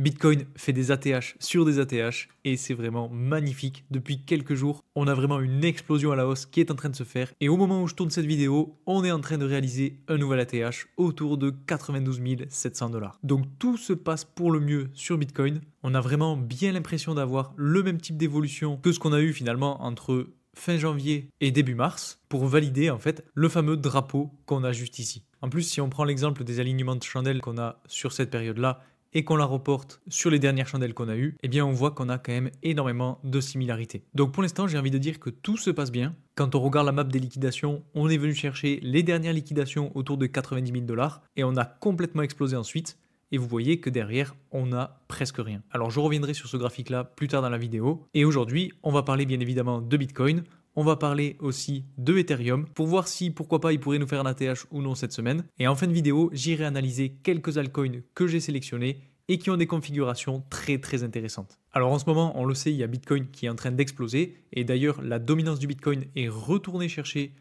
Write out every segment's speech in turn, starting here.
Bitcoin fait des ATH sur des ATH et c'est vraiment magnifique. Depuis quelques jours, on a vraiment une explosion à la hausse qui est en train de se faire. Et au moment où je tourne cette vidéo, on est en train de réaliser un nouvel ATH autour de 92 700 $. Donc tout se passe pour le mieux sur Bitcoin. On a vraiment bien l'impression d'avoir le même type d'évolution que ce qu'on a eu finalement entre fin janvier et début mars pour valider en fait le fameux drapeau qu'on a juste ici. En plus, si on prend l'exemple des alignements de chandelles qu'on a sur cette période-là et qu'on la reporte sur les dernières chandelles qu'on a eues, eh bien on voit qu'on a quand même énormément de similarités. Donc pour l'instant, j'ai envie de dire que tout se passe bien. Quand on regarde la map des liquidations, on est venu chercher les dernières liquidations autour de 90 000 $ et on a complètement explosé ensuite. Et vous voyez que derrière, on n'a presque rien. Alors je reviendrai sur ce graphique-là plus tard dans la vidéo. Et aujourd'hui, on va parler bien évidemment de Bitcoin. On va parler aussi de Ethereum pour voir si, pourquoi pas, il pourrait nous faire un ATH ou non cette semaine. Et en fin de vidéo, j'irai analyser quelques altcoins que j'ai sélectionnés et qui ont des configurations très intéressantes. Alors en ce moment, on le sait, il y a Bitcoin qui est en train d'exploser. Et d'ailleurs, la dominance du Bitcoin est retournée chercher,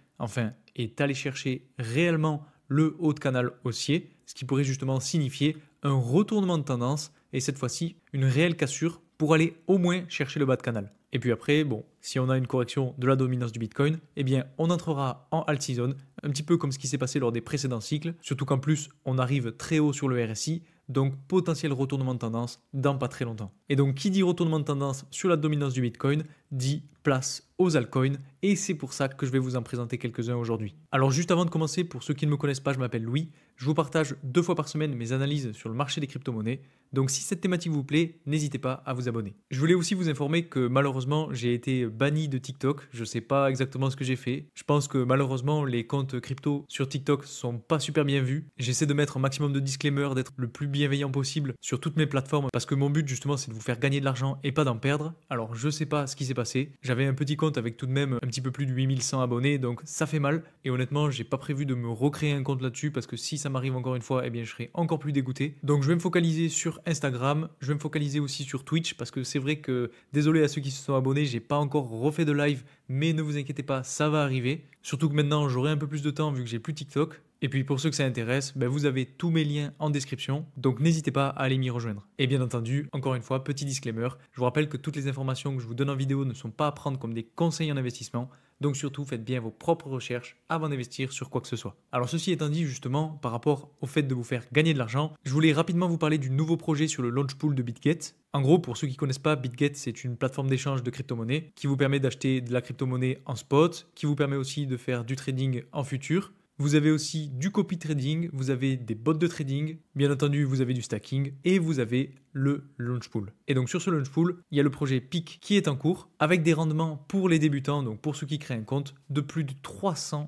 est allée chercher réellement le haut de canal haussier, ce qui pourrait justement signifier un retournement de tendance et cette fois-ci une réelle cassure pour aller au moins chercher le bas de canal. Et puis après, bon, si on a une correction de la dominance du Bitcoin, eh bien on entrera en alt season, un petit peu comme ce qui s'est passé lors des précédents cycles, surtout qu'en plus on arrive très haut sur le RSI, donc potentiel retournement de tendance dans pas très longtemps. Et donc qui dit retournement de tendance sur la dominance du Bitcoin, dit place aux altcoins et c'est pour ça que je vais vous en présenter quelques-uns aujourd'hui. Alors juste avant de commencer, pour ceux qui ne me connaissent pas, je m'appelle Louis, je vous partage 2 fois par semaine mes analyses sur le marché des crypto-monnaies, donc si cette thématique vous plaît, n'hésitez pas à vous abonner. Je voulais aussi vous informer que malheureusement j'ai été banni de TikTok, je sais pas exactement ce que j'ai fait, je pense que malheureusement les comptes crypto sur TikTok sont pas super bien vus, j'essaie de mettre un maximum de disclaimers, d'être le plus bienveillant possible sur toutes mes plateformes parce que mon but justement c'est de vous faire gagner de l'argent et pas d'en perdre. Alors je sais pas ce qui s'est passé, j'avais un petit compte avec tout de même un petit peu plus de 8100 abonnés donc ça fait mal et honnêtement j'ai pas prévu de me recréer un compte là-dessus parce que si ça m'arrive encore une fois, eh bien je serai encore plus dégoûté. Donc je vais me focaliser sur Instagram, je vais me focaliser aussi sur Twitch parce que c'est vrai que désolé à ceux qui se sont abonnés, j'ai pas encore refait de live mais ne vous inquiétez pas, ça va arriver. Surtout que maintenant j'aurai un peu plus de temps vu que j'ai plus TikTok. Et puis pour ceux que ça intéresse, vous avez tous mes liens en description, donc n'hésitez pas à aller m'y rejoindre. Et bien entendu, encore une fois, petit disclaimer, je vous rappelle que toutes les informations que je vous donne en vidéo ne sont pas à prendre comme des conseils en investissement, donc surtout faites bien vos propres recherches avant d'investir sur quoi que ce soit. Alors ceci étant dit justement, par rapport au fait de vous faire gagner de l'argent, je voulais rapidement vous parler du nouveau projet sur le launch pool de BitGet. En gros, pour ceux qui ne connaissent pas, BitGet, c'est une plateforme d'échange de crypto-monnaies qui vous permet d'acheter de la crypto-monnaie en spot, qui vous permet aussi de faire du trading en futur. Vous avez aussi du copy trading, vous avez des bots de trading, bien entendu vous avez du stacking et vous avez le launch pool. Et donc sur ce launch pool, il y a le projet PIC qui est en cours avec des rendements pour les débutants, donc pour ceux qui créent un compte, de plus de 313%.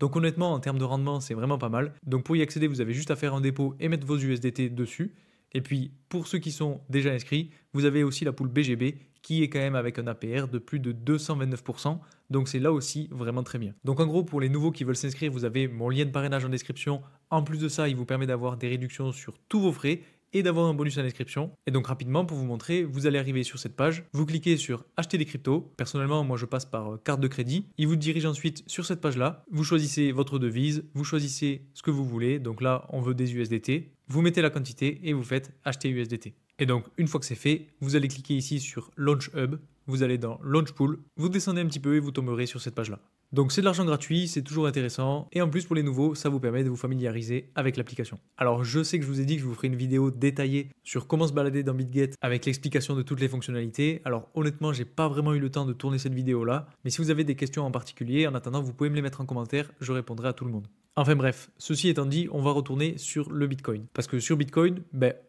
Donc honnêtement en termes de rendement c'est vraiment pas mal. Donc pour y accéder vous avez juste à faire un dépôt et mettre vos USDT dessus. Et puis pour ceux qui sont déjà inscrits, vous avez aussi la pool BGB qui est quand même avec un APR de plus de 229%. Donc c'est là aussi vraiment très bien. Donc en gros, pour les nouveaux qui veulent s'inscrire, vous avez mon lien de parrainage en description. En plus de ça, il vous permet d'avoir des réductions sur tous vos frais et d'avoir un bonus à l'inscription. Et donc rapidement, pour vous montrer, vous allez arriver sur cette page, vous cliquez sur acheter des cryptos. Personnellement, moi je passe par carte de crédit. Il vous dirige ensuite sur cette page-là. Vous choisissez votre devise, vous choisissez ce que vous voulez. Donc là, on veut des USDT. Vous mettez la quantité et vous faites acheter USDT. Et donc, une fois que c'est fait, vous allez cliquer ici sur Launch Hub, vous allez dans Launch Pool, vous descendez un petit peu et vous tomberez sur cette page-là. Donc c'est de l'argent gratuit, c'est toujours intéressant, et en plus pour les nouveaux, ça vous permet de vous familiariser avec l'application. Alors je sais que je vous ai dit que je vous ferai une vidéo détaillée sur comment se balader dans BitGet avec l'explication de toutes les fonctionnalités. Alors honnêtement, j'ai pas vraiment eu le temps de tourner cette vidéo-là, mais si vous avez des questions en particulier, en attendant, vous pouvez me les mettre en commentaire, je répondrai à tout le monde. Enfin bref, ceci étant dit, on va retourner sur le Bitcoin. Parce que sur Bitcoin,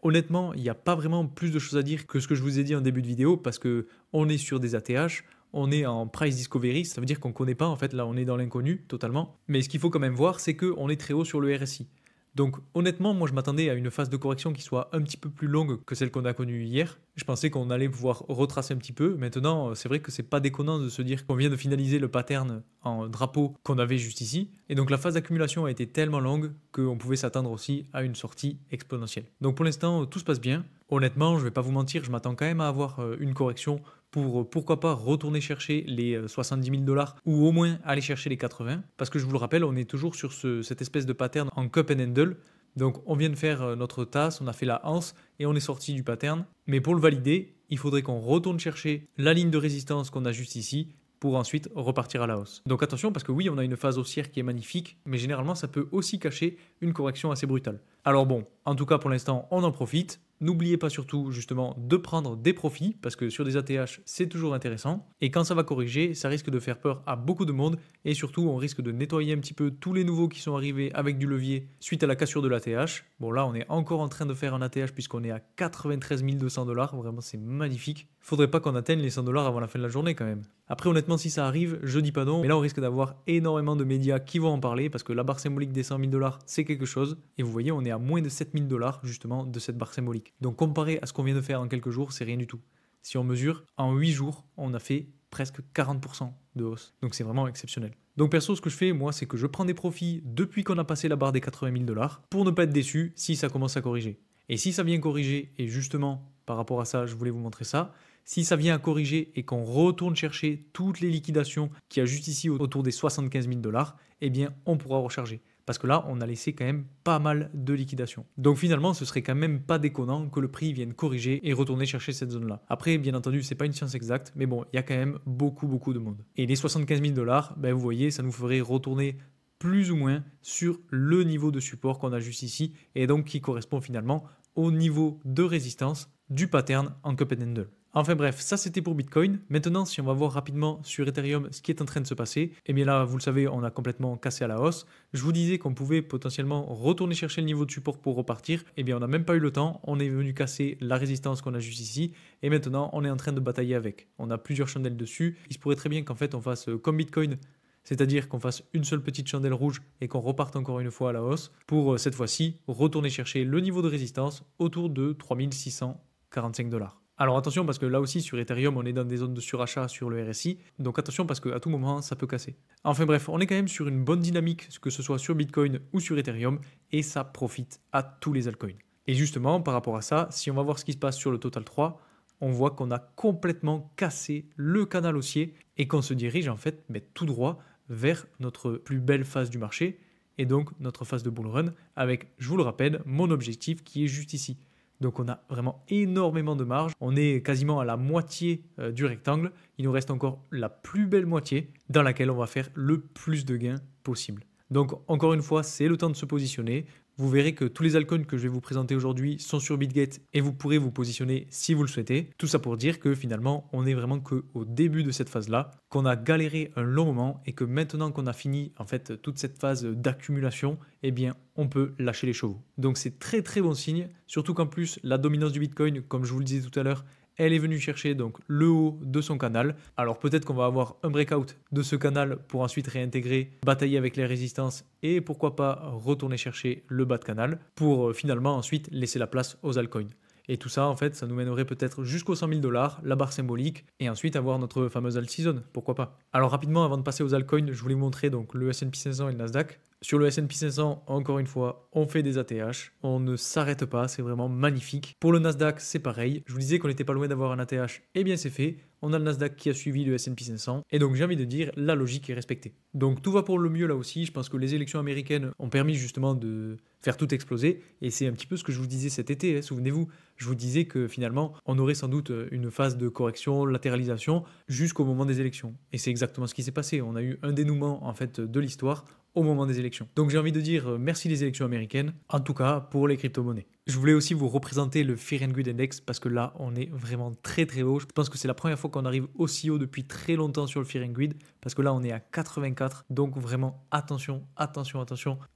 honnêtement, il n'y a pas vraiment plus de choses à dire que ce que je vous ai dit en début de vidéo, parce que on est sur des ATH, on est en price discovery, ça veut dire qu'on ne connaît pas, en fait, là on est dans l'inconnu totalement. Mais ce qu'il faut quand même voir, c'est qu'on est très haut sur le RSI. Donc honnêtement, moi je m'attendais à une phase de correction qui soit un petit peu plus longue que celle qu'on a connue hier. Je pensais qu'on allait pouvoir retracer un petit peu. Maintenant, c'est vrai que c'est pas déconnant de se dire qu'on vient de finaliser le pattern en drapeau qu'on avait juste ici. Et donc la phase d'accumulation a été tellement longue qu'on pouvait s'attendre aussi à une sortie exponentielle. Donc pour l'instant, tout se passe bien. Honnêtement, je vais pas vous mentir, je m'attends quand même à avoir une correction pour pourquoi pas retourner chercher les 70 000 $ ou au moins aller chercher les 80. Parce que je vous le rappelle, on est toujours sur cette espèce de pattern en cup and handle. Donc on vient de faire notre tasse, on a fait la anse et on est sorti du pattern. Mais pour le valider, il faudrait qu'on retourne chercher la ligne de résistance qu'on a juste ici pour ensuite repartir à la hausse. Donc attention parce que oui, on a une phase haussière qui est magnifique, mais généralement ça peut aussi cacher une correction assez brutale. Alors bon, en tout cas pour l'instant, on en profite. N'oubliez pas surtout justement de prendre des profits parce que sur des ATH c'est toujours intéressant et quand ça va corriger ça risque de faire peur à beaucoup de monde et surtout on risque de nettoyer un petit peu tous les nouveaux qui sont arrivés avec du levier suite à la cassure de l'ATH. Bon là on est encore en train de faire un ATH puisqu'on est à 93 200 $, vraiment c'est magnifique. Faudrait pas qu'on atteigne les 100 $ avant la fin de la journée quand même. Après honnêtement si ça arrive je dis pas non mais là on risque d'avoir énormément de médias qui vont en parler parce que la barre symbolique des 100 000 $ c'est quelque chose et vous voyez on est à moins de 7 000 $ justement de cette barre symbolique. Donc comparé à ce qu'on vient de faire en quelques jours, c'est rien du tout. Si on mesure, en 8 jours, on a fait presque 40% de hausse. Donc c'est vraiment exceptionnel. Donc perso, ce que je fais, moi, c'est que je prends des profits depuis qu'on a passé la barre des 80 000 $ pour ne pas être déçu si ça commence à corriger. Et si ça vient corriger, et justement, par rapport à ça, je voulais vous montrer ça, si ça vient à corriger et qu'on retourne chercher toutes les liquidations qu'il y a juste ici autour des 75 000 $, eh bien, on pourra recharger. Parce que là, on a laissé quand même pas mal de liquidations. Donc finalement, ce serait quand même pas déconnant que le prix vienne corriger et retourner chercher cette zone-là. Après, bien entendu, c'est pas une science exacte, mais bon, il y a quand même beaucoup de monde. Et les 75 000 $, ben vous voyez, ça nous ferait retourner plus ou moins sur le niveau de support qu'on a juste ici, et donc qui correspond finalement au niveau de résistance du pattern en cup and handle. Enfin bref, ça c'était pour Bitcoin. Maintenant, si on va voir rapidement sur Ethereum ce qui est en train de se passer, eh bien là, vous le savez, on a complètement cassé à la hausse. Je vous disais qu'on pouvait potentiellement retourner chercher le niveau de support pour repartir. Eh bien, on n'a même pas eu le temps. On est venu casser la résistance qu'on a juste ici. Et maintenant, on est en train de batailler avec. On a plusieurs chandelles dessus. Il se pourrait très bien qu'en fait, on fasse comme Bitcoin, c'est-à-dire qu'on fasse une seule petite chandelle rouge et qu'on reparte encore une fois à la hausse pour cette fois-ci retourner chercher le niveau de résistance autour de 3645 $. Alors attention parce que là aussi sur Ethereum on est dans des zones de surachat sur le RSI, donc attention parce qu'à tout moment ça peut casser. Enfin bref, on est quand même sur une bonne dynamique, que ce soit sur Bitcoin ou sur Ethereum, et ça profite à tous les altcoins. Et justement par rapport à ça, si on va voir ce qui se passe sur le Total 3, on voit qu'on a complètement cassé le canal haussier et qu'on se dirige en fait tout droit vers notre plus belle phase du marché et donc notre phase de bull run avec, je vous le rappelle, mon objectif qui est juste ici. Donc on a vraiment énormément de marge. On est quasiment à la moitié du rectangle. Il nous reste encore la plus belle moitié dans laquelle on va faire le plus de gains possible. Donc encore une fois, c'est le temps de se positionner. Vous verrez que tous les altcoins que je vais vous présenter aujourd'hui sont sur BitGet et vous pourrez vous positionner si vous le souhaitez. Tout ça pour dire que finalement, on est vraiment qu'au début de cette phase-là, qu'on a galéré un long moment et que maintenant qu'on a fini en fait toute cette phase d'accumulation, eh bien, on peut lâcher les chevaux. Donc c'est très bon signe, surtout qu'en plus, la dominance du Bitcoin, comme je vous le disais tout à l'heure, elle est venue chercher donc le haut de son canal. Alors peut-être qu'on va avoir un breakout de ce canal pour ensuite réintégrer, batailler avec les résistances et pourquoi pas retourner chercher le bas de canal pour finalement ensuite laisser la place aux altcoins. Et tout ça, en fait, ça nous mènerait peut-être jusqu'aux 100 000 $, la barre symbolique, et ensuite avoir notre fameuse alt season, pourquoi pas. Alors rapidement, avant de passer aux altcoins, je voulais vous montrer donc le S&P 500 et le Nasdaq. Sur le S&P 500, encore une fois, on fait des ATH, on ne s'arrête pas, c'est vraiment magnifique. Pour le Nasdaq, c'est pareil. Je vous disais qu'on n'était pas loin d'avoir un ATH, et bien c'est fait. On a le Nasdaq qui a suivi le S&P 500, et donc j'ai envie de dire, la logique est respectée. Donc tout va pour le mieux là aussi, je pense que les élections américaines ont permis justement de faire tout exploser, et c'est un petit peu ce que je vous disais cet été, souvenez-vous, je vous disais que finalement, on aurait sans doute une phase de correction, latéralisation, jusqu'au moment des élections. Et c'est exactement ce qui s'est passé, on a eu un dénouement en fait de l'histoire au moment des élections. Donc j'ai envie de dire merci les élections américaines, en tout cas pour les crypto-monnaies. Je voulais aussi vous représenter le Fear and Greed Index parce que là, on est vraiment très haut. Je pense que c'est la première fois qu'on arrive aussi haut depuis très longtemps sur le Fear and Greed parce que là, on est à 84. Donc vraiment, attention.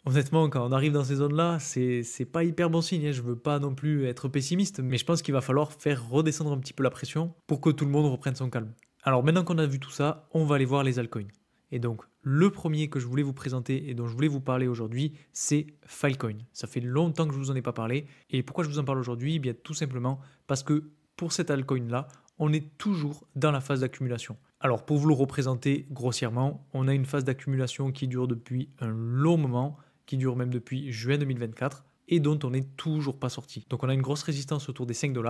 Honnêtement, quand on arrive dans ces zones-là, c'est pas hyper bon signe. Je veux pas non plus être pessimiste, mais je pense qu'il va falloir faire redescendre un petit peu la pression pour que tout le monde reprenne son calme. Alors maintenant qu'on a vu tout ça, on va aller voir les altcoins. Et donc, le premier que je voulais vous présenter et dont je voulais vous parler aujourd'hui, c'est Filecoin. Ça fait longtemps que je ne vous en ai pas parlé. Et pourquoi je vous en parle aujourd'hui? Eh bien, tout simplement parce que pour cet altcoin-là, on est toujours dans la phase d'accumulation. Alors, pour vous le représenter grossièrement, on a une phase d'accumulation qui dure depuis un long moment, qui dure même depuis juin 2024 et dont on n'est toujours pas sorti. Donc, on a une grosse résistance autour des 5 $.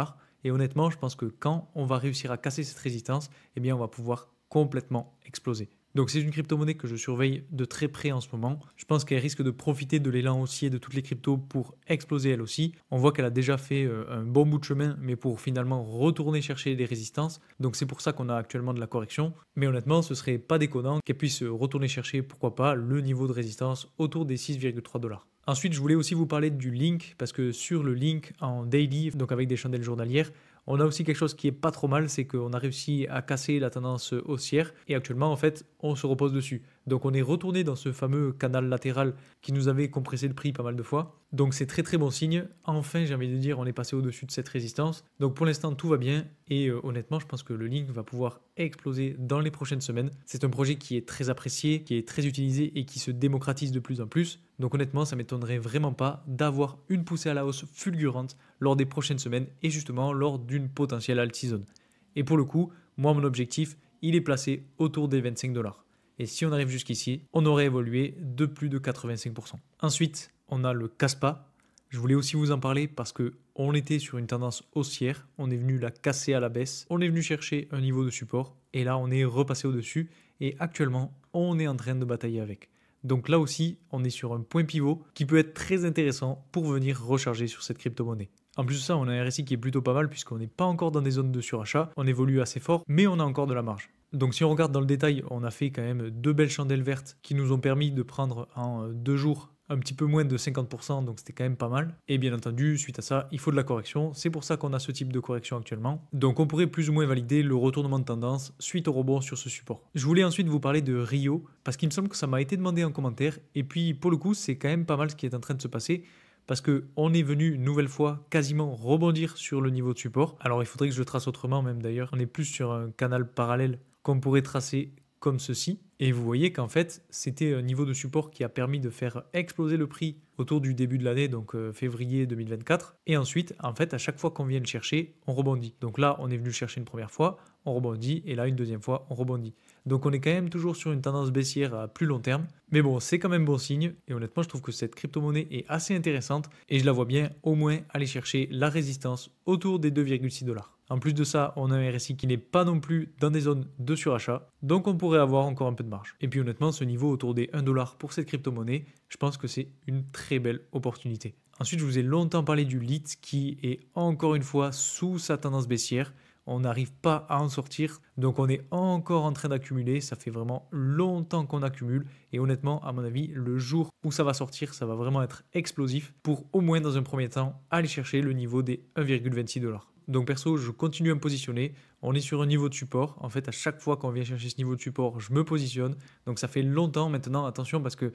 Et honnêtement, je pense que quand on va réussir à casser cette résistance, eh bien, on va pouvoir complètement exploser. Donc c'est une crypto-monnaie que je surveille de très près en ce moment. Je pense qu'elle risque de profiter de l'élan haussier de toutes les cryptos pour exploser elle aussi. On voit qu'elle a déjà fait un bon bout de chemin, mais pour finalement retourner chercher des résistances. Donc c'est pour ça qu'on a actuellement de la correction. Mais honnêtement, ce serait pas déconnant qu'elle puisse retourner chercher, pourquoi pas, le niveau de résistance autour des 6,3 $. Ensuite, je voulais aussi vous parler du Link, parce que sur le Link en daily, donc avec des chandelles journalières, on a aussi quelque chose qui est pas trop mal, c'est qu'on a réussi à casser la tendance haussière et actuellement en fait on se repose dessus. Donc on est retourné dans ce fameux canal latéral qui nous avait compressé le prix pas mal de fois. Donc c'est très très bon signe. Enfin j'ai envie de dire on est passé au-dessus de cette résistance. Donc pour l'instant tout va bien et honnêtement je pense que le Link va pouvoir exploser dans les prochaines semaines. C'est un projet qui est très apprécié, qui est très utilisé et qui se démocratise de plus en plus. Donc honnêtement ça m'étonnerait vraiment pas d'avoir une poussée à la hausse fulgurante lors des prochaines semaines et justement lors d'une potentielle alt season. Et pour le coup, moi mon objectif, il est placé autour des 25 $. Et si on arrive jusqu'ici, on aurait évolué de plus de 85%. Ensuite, on a le Kaspa. Je voulais aussi vous en parler parce que on était sur une tendance haussière, on est venu la casser à la baisse, on est venu chercher un niveau de support et là on est repassé au-dessus et actuellement on est en train de batailler avec. Donc là aussi, on est sur un point pivot qui peut être très intéressant pour venir recharger sur cette crypto-monnaie. En plus de ça, on a un RSI qui est plutôt pas mal puisqu'on n'est pas encore dans des zones de surachat, on évolue assez fort, mais on a encore de la marge. Donc si on regarde dans le détail, on a fait quand même 2 belles chandelles vertes qui nous ont permis de prendre en 2 jours un petit peu moins de 50%, donc c'était quand même pas mal. Et bien entendu, suite à ça, il faut de la correction. C'est pour ça qu'on a ce type de correction actuellement. Donc on pourrait plus ou moins valider le retournement de tendance suite au rebond sur ce support. Je voulais ensuite vous parler de Rio, parce qu'il me semble que ça m'a été demandé en commentaire. Et puis pour le coup, c'est quand même pas mal ce qui est en train de se passer. Parce qu'on est venu une nouvelle fois quasiment rebondir sur le niveau de support. Alors il faudrait que je trace autrement même d'ailleurs. On est plus sur un canal parallèle qu'on pourrait tracer comme ceci. Et vous voyez qu'en fait, c'était un niveau de support qui a permis de faire exploser le prix autour du début de l'année, donc février 2024. Et ensuite, en fait, à chaque fois qu'on vient le chercher, on rebondit. Donc là, on est venu le chercher une première fois, on rebondit, et là, une deuxième fois, on rebondit. Donc on est quand même toujours sur une tendance baissière à plus long terme. Mais bon, c'est quand même bon signe. Et honnêtement, je trouve que cette crypto-monnaie est assez intéressante. Et je la vois bien au moins aller chercher la résistance autour des 2,6 $. En plus de ça, on a un RSI qui n'est pas non plus dans des zones de surachat. Donc on pourrait avoir encore un peu de marge. Et puis honnêtement, ce niveau autour des 1 $ pour cette crypto-monnaie, je pense que c'est une très belle opportunité. Ensuite, je vous ai longtemps parlé du LIT qui est encore une fois sous sa tendance baissière. On n'arrive pas à en sortir, donc on est encore en train d'accumuler, ça fait vraiment longtemps qu'on accumule et honnêtement à mon avis le jour où ça va sortir ça va vraiment être explosif pour au moins dans un premier temps aller chercher le niveau des 1,26 $. Donc perso je continue à me positionner, on est sur un niveau de support, en fait à chaque fois qu'on vient chercher ce niveau de support je me positionne, donc ça fait longtemps maintenant, attention parce que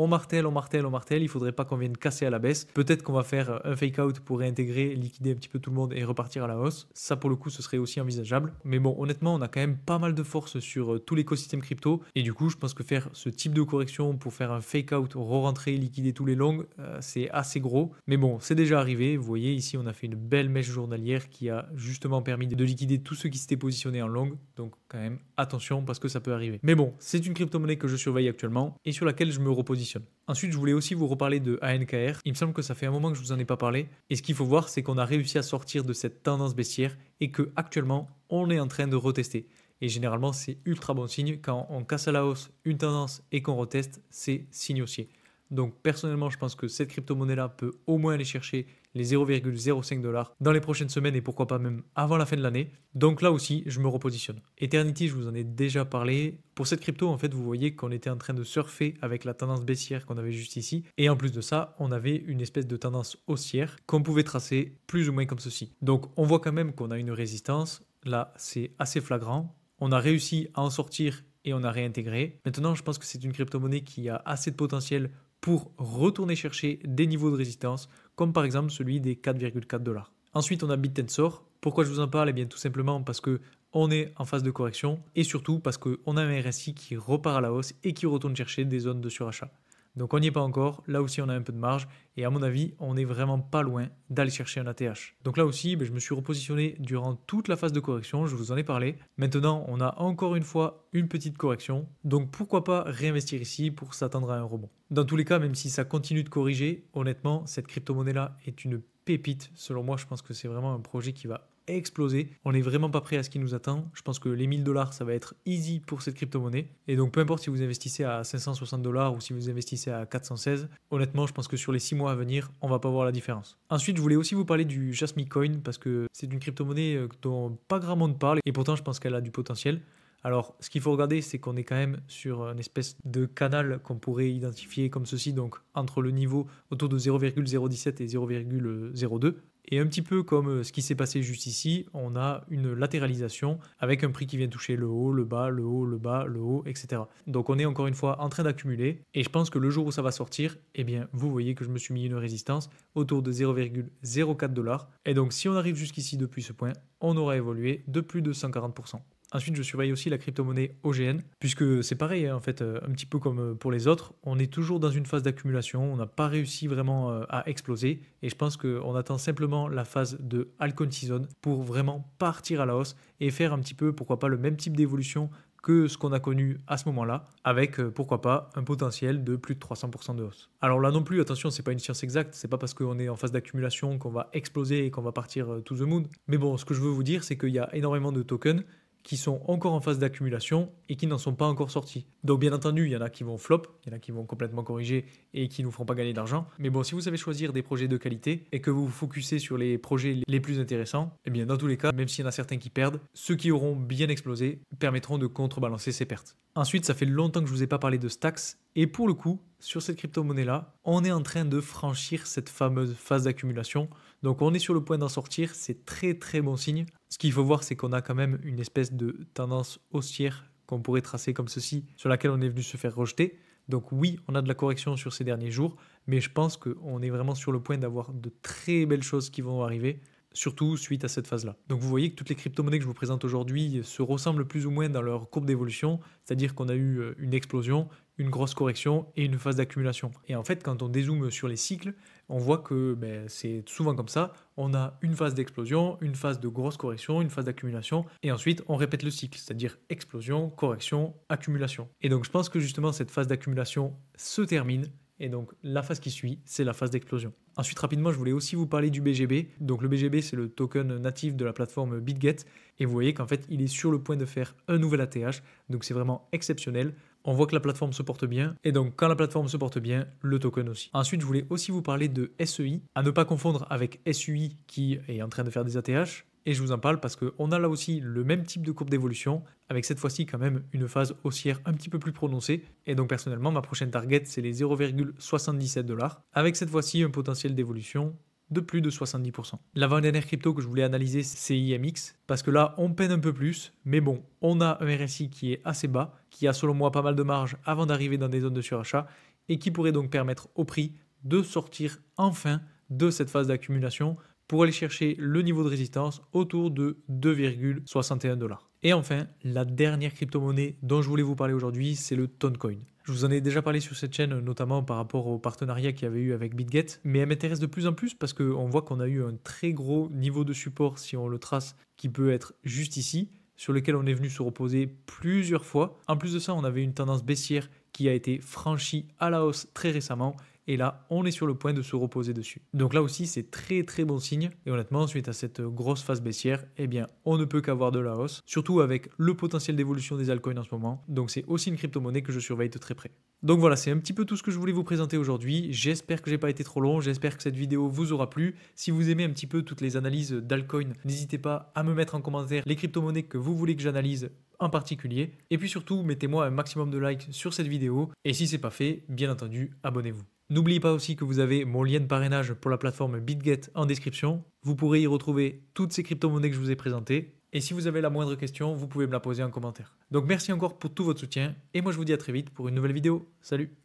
on martèle, il ne faudrait pas qu'on vienne casser à la baisse. Peut-être qu'on va faire un fake out pour réintégrer, liquider un petit peu tout le monde et repartir à la hausse. Ça pour le coup ce serait aussi envisageable. Mais bon honnêtement on a quand même pas mal de force sur tout l'écosystème crypto et du coup je pense que faire ce type de correction pour faire un fake out, re-rentrer, liquider tous les longs, c'est assez gros. Mais bon c'est déjà arrivé, vous voyez ici on a fait une belle mèche journalière qui a justement permis de liquider tous ceux qui s'étaient positionnés en long. Donc quand même attention parce que ça peut arriver. Mais bon c'est une crypto-monnaie que je surveille actuellement et sur laquelle je me repositionne. Ensuite, je voulais aussi vous reparler de ANKR. Il me semble que ça fait un moment que je vous en ai pas parlé. Et ce qu'il faut voir, c'est qu'on a réussi à sortir de cette tendance baissière et que actuellement, on est en train de retester. Et généralement, c'est ultra bon signe. Quand on casse à la hausse une tendance et qu'on reteste, c'est signe haussier. Donc personnellement, je pense que cette crypto-monnaie-là peut au moins aller chercher les 0,05 $ dans les prochaines semaines et pourquoi pas même avant la fin de l'année. Donc là aussi, je me repositionne. Eternity, je vous en ai déjà parlé. Pour cette crypto, en fait, vous voyez qu'on était en train de surfer avec la tendance baissière qu'on avait juste ici. Et en plus de ça, on avait une espèce de tendance haussière qu'on pouvait tracer plus ou moins comme ceci. Donc on voit quand même qu'on a une résistance. Là, c'est assez flagrant. On a réussi à en sortir et on a réintégré. Maintenant, je pense que c'est une crypto-monnaie qui a assez de potentiel pour retourner chercher des niveaux de résistance, comme par exemple celui des 4,4 $. Ensuite, on a BitTensor. Pourquoi je vous en parle? Eh bien, tout simplement parce que on est en phase de correction et surtout parce qu'on a un RSI qui repart à la hausse et qui retourne chercher des zones de surachat. Donc on n'y est pas encore, là aussi on a un peu de marge Et à mon avis, on n'est vraiment pas loin d'aller chercher un ATH. Donc là aussi, je me suis repositionné durant toute la phase de correction, je vous en ai parlé. Maintenant, on a encore une fois une petite correction. Donc pourquoi pas réinvestir ici pour s'attendre à un rebond. Dans tous les cas, même si ça continue de corriger, honnêtement, cette crypto-monnaie-là est une pépite. Selon moi, je pense que c'est vraiment un projet qui va exploser. On n'est vraiment pas prêt à ce qui nous attend. Je pense que les 1000 $, ça va être easy pour cette crypto-monnaie. Et donc, peu importe si vous investissez à 560 $ ou si vous investissez à 416, honnêtement, je pense que sur les 6 mois à venir, on va pas voir la différence. Ensuite, je voulais aussi vous parler du Jasmy Coin parce que c'est une crypto-monnaie dont pas grand monde parle et pourtant, je pense qu'elle a du potentiel. Alors, ce qu'il faut regarder, c'est qu'on est quand même sur une espèce de canal qu'on pourrait identifier comme ceci, donc entre le niveau autour de 0,017 et 0,02. Et un petit peu comme ce qui s'est passé juste ici, on a une latéralisation avec un prix qui vient toucher le haut, le bas, le haut, le bas, le haut, etc. Donc on est encore une fois en train d'accumuler et je pense que le jour où ça va sortir, eh bien vous voyez que je me suis mis une résistance autour de 0,04 $. Et donc si on arrive jusqu'ici depuis ce point, on aura évolué de plus de 140%. Ensuite, je surveille aussi la crypto-monnaie OGN, puisque c'est pareil, hein, en fait, un petit peu comme pour les autres, on est toujours dans une phase d'accumulation, on n'a pas réussi vraiment à exploser, et je pense qu'on attend simplement la phase de altcoin season pour vraiment partir à la hausse et faire un petit peu, pourquoi pas, le même type d'évolution que ce qu'on a connu à ce moment-là, avec pourquoi pas un potentiel de plus de 300% de hausse. Alors là non plus, attention, c'est pas une science exacte, c'est pas parce qu'on est en phase d'accumulation qu'on va exploser et qu'on va partir to the moon. Mais bon, ce que je veux vous dire, c'est qu'il y a énormément de tokens qui sont encore en phase d'accumulation et qui n'en sont pas encore sortis. Donc bien entendu, il y en a qui vont flop, il y en a qui vont complètement corriger et qui ne nous feront pas gagner d'argent. Mais bon, si vous savez choisir des projets de qualité et que vous vous focussez sur les projets les plus intéressants, eh bien dans tous les cas, même s'il y en a certains qui perdent, ceux qui auront bien explosé permettront de contrebalancer ces pertes. Ensuite, ça fait longtemps que je ne vous ai pas parlé de Stacks et pour le coup, sur cette crypto-monnaie-là, on est en train de franchir cette fameuse phase d'accumulation. Donc on est sur le point d'en sortir, c'est très très bon signe. Ce qu'il faut voir, c'est qu'on a quand même une espèce de tendance haussière qu'on pourrait tracer comme ceci, sur laquelle on est venu se faire rejeter. Donc oui, on a de la correction sur ces derniers jours, mais je pense qu'on est vraiment sur le point d'avoir de très belles choses qui vont arriver, surtout suite à cette phase-là. Donc vous voyez que toutes les crypto-monnaies que je vous présente aujourd'hui se ressemblent plus ou moins dans leur courbe d'évolution, c'est-à-dire qu'on a eu une explosion, une grosse correction et une phase d'accumulation. Et en fait, quand on dézoome sur les cycles, on voit que c'est souvent comme ça. On a une phase d'explosion, une phase de grosse correction, une phase d'accumulation, et ensuite on répète le cycle, c'est-à-dire explosion, correction, accumulation. Et donc je pense que justement cette phase d'accumulation se termine, et donc la phase qui suit, c'est la phase d'explosion. Ensuite, rapidement, je voulais aussi vous parler du BGB. Donc le BGB, c'est le token natif de la plateforme BitGet, et vous voyez qu'en fait, il est sur le point de faire un nouvel ATH, donc c'est vraiment exceptionnel. On voit que la plateforme se porte bien, et donc quand la plateforme se porte bien, le token aussi. Ensuite, je voulais aussi vous parler de SEI, à ne pas confondre avec SUI qui est en train de faire des ATH. Et je vous en parle parce qu'on a là aussi le même type de courbe d'évolution, avec cette fois-ci quand même une phase haussière un petit peu plus prononcée. Et donc personnellement, ma prochaine target, c'est les 0,77 $, avec cette fois-ci un potentiel d'évolution de plus de 70%. L'avant-dernière crypto que je voulais analyser, c'est IMX, parce que là, on peine un peu plus, mais bon, on a un RSI qui est assez bas, qui a selon moi pas mal de marge avant d'arriver dans des zones de surachat, et qui pourrait donc permettre au prix de sortir enfin de cette phase d'accumulation pour aller chercher le niveau de résistance autour de 2,61 $. Et enfin, la dernière crypto-monnaie dont je voulais vous parler aujourd'hui, c'est le Toncoin. Je vous en ai déjà parlé sur cette chaîne, notamment par rapport au partenariat qu'il y avait eu avec BitGet, mais elle m'intéresse de plus en plus parce qu'on voit qu'on a eu un très gros niveau de support, si on le trace, qui peut être juste ici, sur lequel on est venu se reposer plusieurs fois. En plus de ça, on avait une tendance baissière qui a été franchie à la hausse très récemment. Et là, on est sur le point de se reposer dessus. Donc là aussi, c'est très très bon signe. Et honnêtement, suite à cette grosse phase baissière, eh bien, on ne peut qu'avoir de la hausse, surtout avec le potentiel d'évolution des altcoins en ce moment. Donc c'est aussi une crypto-monnaie que je surveille de très près. Donc voilà, c'est un petit peu tout ce que je voulais vous présenter aujourd'hui. J'espère que j'ai pas été trop long, j'espère que cette vidéo vous aura plu. Si vous aimez un petit peu toutes les analyses d'altcoins, n'hésitez pas à me mettre en commentaire les crypto-monnaies que vous voulez que j'analyse en particulier. Et puis surtout, mettez-moi un maximum de likes sur cette vidéo. Et si c'est pas fait, bien entendu, abonnez-vous. N'oubliez pas aussi que vous avez mon lien de parrainage pour la plateforme BitGet en description. Vous pourrez y retrouver toutes ces crypto-monnaies que je vous ai présentées. Et si vous avez la moindre question, vous pouvez me la poser en commentaire. Donc merci encore pour tout votre soutien et moi je vous dis à très vite pour une nouvelle vidéo. Salut!